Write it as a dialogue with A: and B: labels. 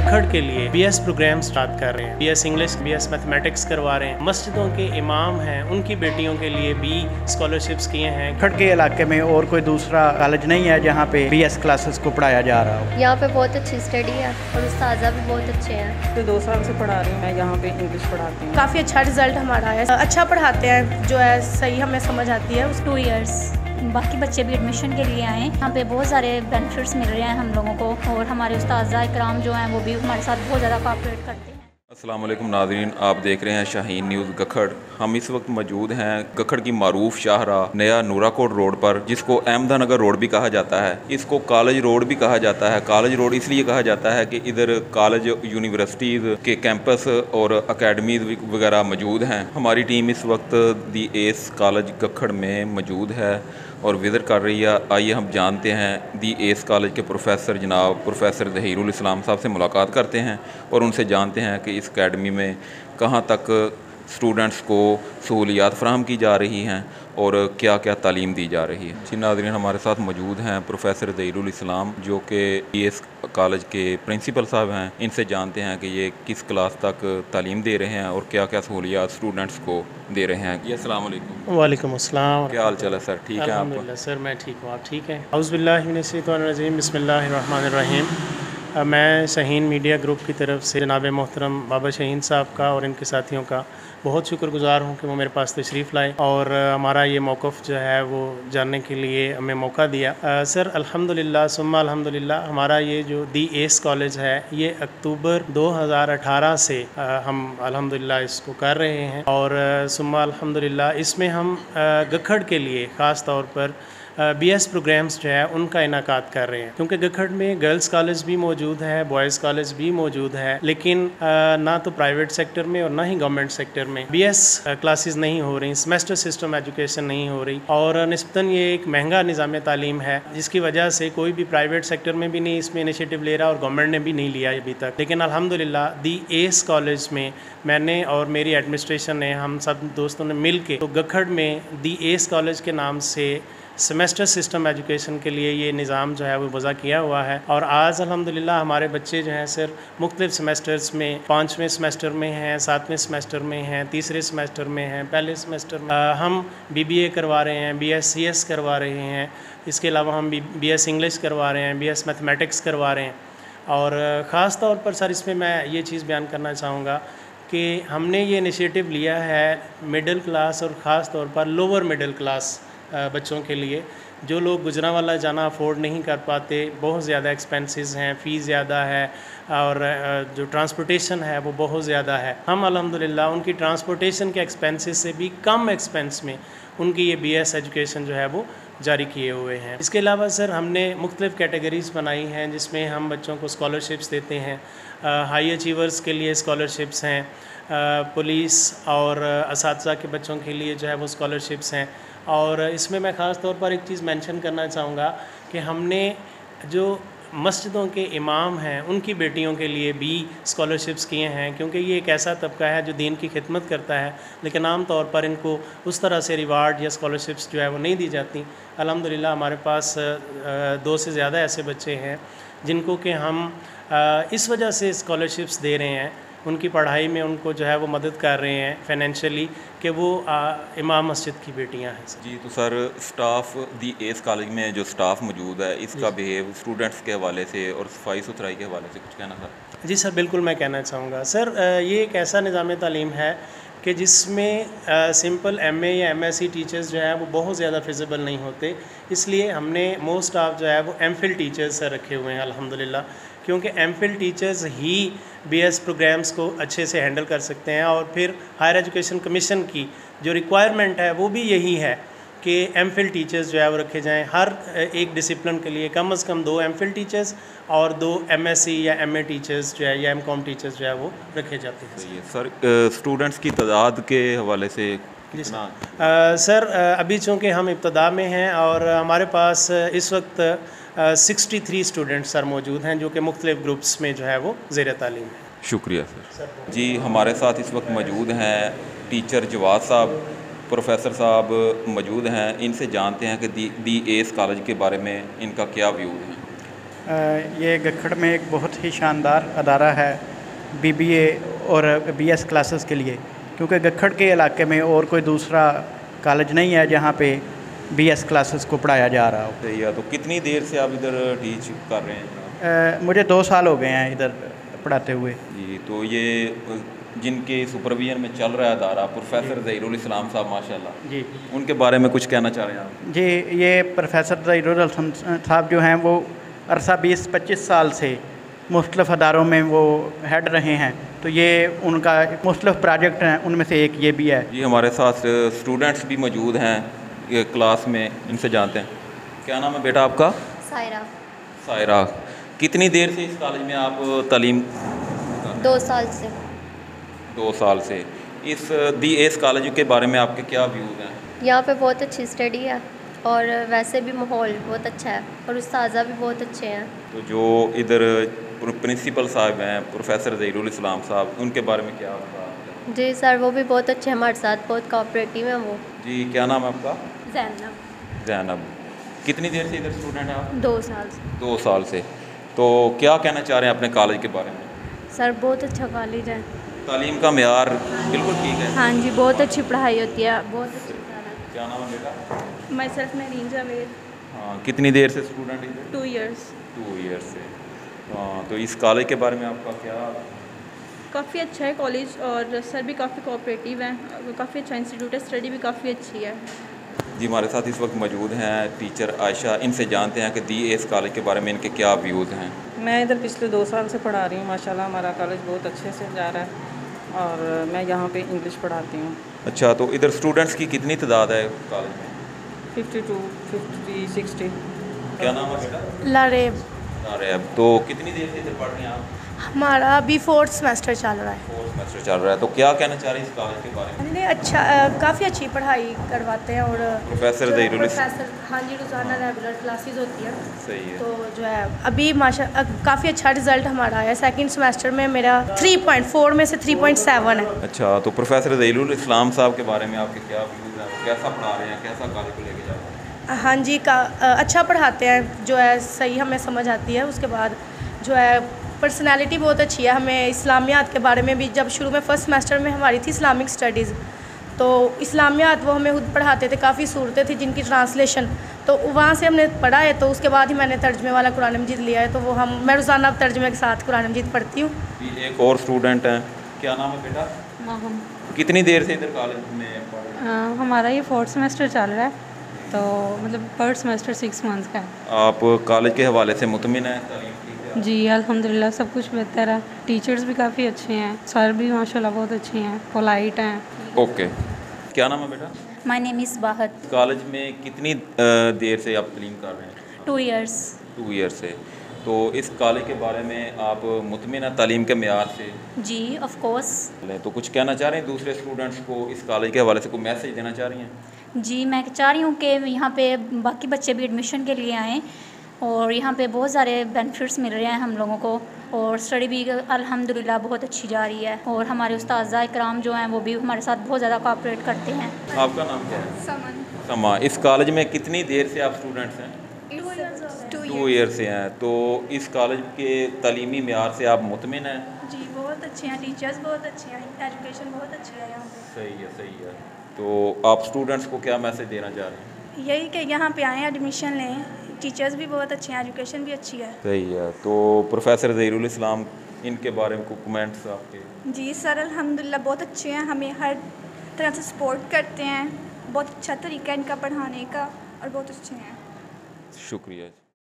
A: गखड़ के लिए BS programme start कर रहे हैं। BS इंग्लिश, BS मैथमेटिक्स करवा रहे हैं। मस्जिदों के इमाम हैं, उनकी बेटियों के लिए भी स्कॉलरशिप्स किए हैं।
B: गखड़ के इलाके में और कोई दूसरा कॉलेज नहीं है जहाँ पे BS क्लासेस को पढ़ाया जा रहा हो।
C: यहाँ पे बहुत अच्छी स्टडी है और उस्ताज़ा भी बहुत अच्छे हैं।
D: तो 2 साल से पढ़ा रही हूँ मैं यहाँ पे, इंग्लिश पढ़ाती हूँ।
E: काफ़ी अच्छा रिजल्ट हमारा है, अच्छा पढ़ाते हैं, जो है सही हमें समझ आती है।
F: 2 इयर्स बाकी बच्चे भी एडमिशन के लिए आए। यहाँ पे बहुत सारे बेनिफिट्स मिल रहे हैं हम लोगों को, और हमारे उस्ताज़ा इकराम जो हैं वो भी हमारे साथ बहुत ज़्यादा कोऑपरेट करते हैं।
G: अस्सलाम वालेकुम नाज़रीन, आप देख रहे हैं शाहीन न्यूज़ गखड़। हम इस वक्त मौजूद हैं गखड़ की मारूफ शाहराह नया नूराकोट रोड पर, जिसको अहमदानगर रोड भी कहा जाता है। इसको कॉलेज रोड भी कहा जाता है। कॉलेज रोड इसलिए कहा जाता है कि इधर कॉलेज, यूनिवर्सिटीज़ के कैंपस और अकेडमीज़ वगैरह मौजूद हैं। हमारी टीम इस वक्त दी एस कॉलेज गखड़ में मौजूद है और विज़िट कर रही है। आइए हम जानते हैं दी एस कॉलेज के प्रोफेसर जनाब प्रोफेसर ज़हीरुल इस्लाम साहब से मुलाकात करते हैं और उनसे जानते हैं कि इस अकेडमी में कहाँ तक स्टूडेंट्स को सहूलियात फ़राहम की जा रही हैं और क्या क्या तालीम दी जा रही है। जी नाज़रीन, हमारे साथ मौजूद हैं प्रोफेसर ज़हीरुल इस्लाम जो कि एस कॉलेज के प्रिंसिपल साहब हैं। इनसे जानते हैं कि ये किस क्लास तक तालीम दे रहे हैं और क्या क्या सहूलियात स्टूडेंट्स को दे रहे हैं। जी अस्सलाम वालेकुम।
A: वालेकुम अस्सलाम।
G: क्या हाल चाल है सर? ठीक है आप?
A: अल्हम्दुलिल्लाह सर, मैं ठीक हूँ, आप ठीक हैं? औज़ुबिल्लाहि मिनश्शैतानिर्रजीम, बिस्मिल्लाहिर्रहमानिर्रहीम। मैं शाहीन मीडिया ग्रुप की तरफ से जनाब मोहतरम बाबा शाहीन साहब का और इनके साथियों का बहुत शुक्रगुज़ार हूँ कि वो मेरे पास तशरीफ़ लाए और हमारा ये मौक़िफ़ जो है वो जानने के लिए हमें मौका दिया। सर अल्हम्दुलिल्लाह सुम्मा अल्हम्दुलिल्लाह, हमारा ये जो दी एस कॉलेज है ये अक्टूबर 2018 से हम अल्हम्दुलिल्लाह इसको कर रहे हैं और सुम्मा अल्हम्दुलिल्लाह इसमें हम गखड़ के लिए ख़ास तौर पर BS प्रोग्राम्स जो है उनका इनाकात कर रहे हैं, क्योंकि गखड़ में गर्ल्स कॉलेज भी मौजूद है, बॉयज़ कॉलेज भी मौजूद है, लेकिन ना तो प्राइवेट सेक्टर में और ना ही गवर्नमेंट सेक्टर में BS क्लासेस नहीं हो रही, सेमेस्टर सिस्टम एजुकेशन नहीं हो रही और निस्बतन ये एक महंगा निज़ाम तालीम है, जिसकी वजह से कोई भी प्राइवेट सेक्टर में भी नहीं इसमें इनिशिएटिव ले रहा और गवर्नमेंट ने भी नहीं लिया अभी तक। लेकिन अल्हम्दुलिल्लाह दी एस कॉलेज में मैंने और मेरी एडमिनिस्ट्रेशन ने, हम सब दोस्तों ने मिल के तो गखड़ में दी एस कॉलेज के नाम से सेमेस्टर सिस्टम एजुकेशन के लिए ये निज़ाम जो है वो वज़ा किया हुआ है और आज अल्हम्दुलिल्लाह हमारे बच्चे जो हैं सर मुख्तलिफ़ सेमेस्टर्स में 5वें सेमेस्टर में हैं, 7वें सेमेस्टर में हैं, 3रे सेमेस्टर में हैं, पहले सेमेस्टर में हम BBA करवा रहे हैं, BS CS करवा रहे हैं, इसके अलावा हम BS इंग्लिश करवा रहे हैं, BS मैथमेटिक्स करवा रहे हैं। और ख़ास तौर पर सर इसमें मैं ये चीज़ बयान करना चाहूँगा कि हमने ये इनिशिएटिव लिया है मिडिल क्लास और ख़ास तौर पर लोअर मिडिल क्लास बच्चों के लिए, जो लोग गुजरांवाला जाना अफोर्ड नहीं कर पाते, बहुत ज़्यादा एक्सपेंसेस हैं, फ़ीस ज़्यादा है और जो ट्रांसपोर्टेशन है वो बहुत ज़्यादा है। हम अल्हम्दुलिल्लाह उनकी ट्रांसपोर्टेशन के एक्सपेंसेस से भी कम एक्सपेंस में उनकी ये BS एजुकेशन जो है वो जारी किए हुए हैं। इसके अलावा सर हमने मुख्तलिफ़ कैटेगरीज़ बनाई हैं जिसमें हम बच्चों को स्कॉलरशिप्स देते हैं। हाई अचीवर्स के लिए स्कॉलरशिप्स हैं, पुलिस और असातिज़ा के बच्चों के लिए जो है वो स्कॉलरशिप्स हैं। और इसमें मैं ख़ास तौर पर एक चीज़ मेंशन करना चाहूँगा कि हमने जो मस्जिदों के इमाम हैं उनकी बेटियों के लिए भी स्कॉलरशिप्स किए हैं, क्योंकि ये एक ऐसा तबका है जो दीन की खिदमत करता है, लेकिन आम तौर पर इनको उस तरह से रिवार्ड या स्कॉलरशिप्स जो है वो नहीं दी जाती। अल्हम्दुलिल्लाह हमारे पास 2 से ज़्यादा ऐसे बच्चे हैं जिनको कि हम इस वजह से स्कॉलरशिप्स दे रहे हैं, उनकी पढ़ाई में उनको जो है वो मदद कर रहे हैं फाइनेंशियली, कि वो इमाम मस्जिद की बेटियां हैं।
G: जी तो सर स्टाफ दी एस कॉलेज में जो स्टाफ मौजूद है इसका बिहेव स्टूडेंट्स के हवाले से और सफाई सुथराई के हवाले से कुछ कहना सर?
A: जी सर बिल्कुल मैं कहना चाहूँगा सर, ये एक ऐसा निज़ाम तालीम है कि जिसमें सिंपल MA या MSc टीचर्स जो है वो बहुत ज़्यादा फिजिबल नहीं होते, इसलिए हमने मोस्ट ऑफ जो है वो MPhil टीचर्स रखे हुए हैं अल्हम्दुलिल्लाह, क्योंकि MPhil टीचर्स ही BS प्रोग्राम्स को अच्छे से हैंडल कर सकते हैं। और फिर हायर एजुकेशन कमीशन की जो रिक्वायरमेंट है वो भी यही है कि MPhil टीचर्स जो है वो रखे जाएं। हर एक डिसिप्लिन के लिए कम से कम 2 MPhil टीचर्स और 2 MSc या MA टीचर्स जो है या MCOM टीचर्स जो है वो रखे जाते हैं।
G: सही है सर। स्टूडेंट्स की तादाद के हवाले से कितना?
A: सर अभी चूँकि हम इब्तदा में हैं और हमारे पास इस वक्त 63 स्टूडेंट्स सर मौजूद हैं जो कि मुख्तलिफ़ ग्रुप्स में जो है वो ज़ेर तालीम है।
G: शुक्रिया सर। जी हमारे साथ इस वक्त मौजूद हैं टीचर जवाद साहब, प्रोफेसर साहब मौजूद हैं। इनसे जानते हैं कि दी एस कॉलेज के बारे में इनका क्या व्यू है।
B: ये गखड़ में एक बहुत ही शानदार अदारा है BBA और BS क्लासेस के लिए, क्योंकि गखड़ के इलाके में और कोई दूसरा कॉलेज नहीं है जहाँ पे BS क्लासेस को पढ़ाया जा रहा हो।
G: सही है। तो कितनी देर से आप इधर टीच कर रहे हैं?
B: मुझे 2 साल हो गए हैं इधर पढ़ाते हुए।
G: जी, तो ये जिनके सुपरविजन में चल रहा है अदारा, प्रोफेसर ज़हीरुल इस्लाम साहब माशाल्लाह
B: जी,
G: उनके बारे में कुछ कहना चाह रहे हैं आप?
B: जी, ये प्रोफेसर ज़हीरुल इस्लाम साहब जो हैं वो अरसा 20-25 साल से मुख्तलिफ़ अदारों में वो हेड रहे हैं, तो ये उनका मुख्तलिफ़ प्रोजेक्ट हैं, उनमें से एक ये भी है।
G: जी, हमारे साथ स्टूडेंट्स भी मौजूद हैं ये क्लास में, इनसे जानते हैं। क्या नाम है बेटा आपका?
C: सायरा।
G: सायरा, कितनी देर से इस कॉलेज में आप तालीम?
C: 2 साल से।
G: 2 साल से। इस BS कॉलेज के बारे में आपके क्या व्यूज़ हैं?
C: यहाँ पे बहुत अच्छी स्टडी है और वैसे भी माहौल बहुत अच्छा है और उस्ताज़ा भी बहुत अच्छे हैं।
G: तो जो इधर प्रिंसिपल साहब हैं प्रोफेसर ज़हीरुल इस्लाम साहब, उनके बारे में क्या आपका?
C: जी सर, वो भी बहुत अच्छे हैं हमारे साथ, बहुत कोऑपरेटिव हैं वो।
G: जी, क्या नाम है आपका?
F: जैनब।
G: जैनब, कितनी देर से इधर स्टूडेंट हैं आप?
F: 2 साल से।
G: 2 साल से। तो क्या कहना चाह रहे हैं अपने कॉलेज के बारे में?
F: सर बहुत अच्छा कॉलेज है।
G: तालीम का मेयार बिल्कुल ठीक है?
F: हाँ जी, बहुत अच्छी पढ़ाई होती है, बहुत अच्छी।
G: क्या नाम है बेटा?
E: मैं सिर्फ नरीन जावेद।
G: हाँ, कितनी देर से स्टूडेंट इधर?
E: 2 इयर्स।
G: 2 ईयर से। हाँ, तो इस कॉलेज के बारे में आपका क्या?
E: काफ़ी अच्छा है कॉलेज और सर भी काफ़ी कोऑपरेटिव हैं, काफ़ी अच्छा इंस्टीट्यूट है, स्टडी भी काफ़ी अच्छी है।
G: जी, हमारे साथ इस वक्त मौजूद हैं टीचर आयशा, इनसे जानते हैं कि BS कॉलेज के बारे में इनके क्या व्यूज़ हैं।
D: मैं इधर पिछले 2 साल से पढ़ा रही हूँ। माशाल्लाह हमारा कॉलेज बहुत अच्छे से जा रहा है और मैं यहाँ पे इंग्लिश पढ़ाती हूँ।
G: अच्छा, तो इधर स्टूडेंट्स की कितनी तादाद है कॉलेज में?
D: 52, 50, 60।
G: क्या नाम है बेटा?
E: लारेब।
G: अरे, अब तो कितनी देर से इधर पढ़ रहे हैं आप?
E: हमारा अभी 4th सेमेस्टर चल रहा है।
G: 4th सेमेस्टर चल रहा है। तो क्या कहना चाह रहे हैं इस कॉलेज के बारे में?
E: नहीं, अच्छा, काफ़ी अच्छी पढ़ाई करवाते हैं और
G: प्रोफेसर ज़हीरुल इस्लाम।
E: हाँ जी, रोज़ाना रेगुलर क्लासेस होती हैं।
G: सही है।
E: तो जो है अभी काफ़ी अच्छा रिजल्ट हमारा आया है। 2nd सेमेस्टर में मेरा 3.4 में से 3.7 है।
G: अच्छा, तो प्रोफेसर ज़हीरुल इस्लाम साहब के बारे में आपके क्या व्यूज़ हैं? कैसा पढ़ा रहे हैं, कैसा कॉलेज को लेके जा रहे हैं?
E: हाँ जी, अच्छा पढ़ाते हैं, जो है सही हमें समझ आती है। उसके बाद जो है पर्सनालिटी बहुत अच्छी है। हमें इस्लामियात के बारे में भी, जब शुरू में 1st सेमेस्टर में हमारी थी इस्लामिक स्टडीज़, तो इस्लामियात वो हमें खुद पढ़ाते थे, काफ़ी सूरतें थी जिनकी ट्रांसलेशन, तो वहाँ से हमने पढ़ा है। तो उसके बाद ही मैंने तर्जमे वाला कुरान मजीद लिया है, तो वो मैं रोज़ाना तर्जमे के साथ कुरान मजीद पढ़ती हूँ।
G: एक और स्टूडेंट हैं, क्या नाम है बेटा?
D: माहम।
G: कितनी देर से इधर कॉलेज में पढ़ रहे हैं?
D: हमारा ये 4th सेमेस्टर चल रहा है, तो मतलब पर सेमेस्टर 6 मंथ्स का है।
G: आप कॉलेज के हवाले से मुतमिन हैं? तालीम ठीक है?
D: जी अल्हम्दुलिल्लाह, सब कुछ बेहतर है। टीचर्स भी काफ़ी अच्छे हैं, सर भी माशाल्लाह बहुत अच्छे हैं, पोलाइट हैं।
G: ओके। क्या नाम है बेटा?
F: माय नेम इज़ बाहत।
G: कॉलेज में कितनी देर से आप तालीम कर रहे हैं?
F: 2 इयर्स।
G: 2 ईयर से। तो इस कॉलेज के बारे में आप मुतमिन हैं तालीम के मेयार से?
F: जी ऑफ कोर्स।
G: तो कुछ कहना चाह रहे हैं दूसरे स्टूडेंट्स को इस कॉलेज के हवाले से, कोई मैसेज देना चाह रही हैं?
F: जी, मैं चाह रही हूँ कि यहाँ पे बाकी बच्चे भी एडमिशन के लिए आएँ और यहाँ पे बहुत सारे बेनिफिट्स मिल रहे हैं हम लोगों को और स्टडी भी अल्हम्दुलिल्लाह बहुत अच्छी जा रही है और हमारे उस्ताज़ा इकराम जो हैं वो भी हमारे साथ बहुत ज़्यादा कोऑपरेट करते हैं।
G: आपका नाम क्या है? समा। इस कॉलेज में कितनी देर से आप स्टूडेंट्स हैं? 2 ईयर से हैं। तो इस कॉलेज के तालीमी मेयार से आप मुतमिन हैं?
E: जी बहुत अच्छे हैं, टीचर्स बहुत अच्छे हैं, एजुकेशन बहुत अच्छी है यहाँ पे।
G: सही है, सही है। तो आप स्टूडेंट्स को क्या मैसेज देना चाह रहे हैं?
E: यही कि यहाँ पे आएँ, एडमिशन लें, टीचर्स भी बहुत अच्छे हैं, एजुकेशन भी अच्छी है।
G: सही है। तो प्रोफेसर ज़हीरुल इस्लाम, इनके बारे में कोई कमेंट्स आपके?
H: जी सर, अल्हम्दुलिल्लाह बहुत अच्छे हैं, हमें हर तरह से सपोर्ट करते हैं, बहुत अच्छा तरीका है इनका पढ़ाने का और बहुत अच्छे हैं।
G: शुक्रिया।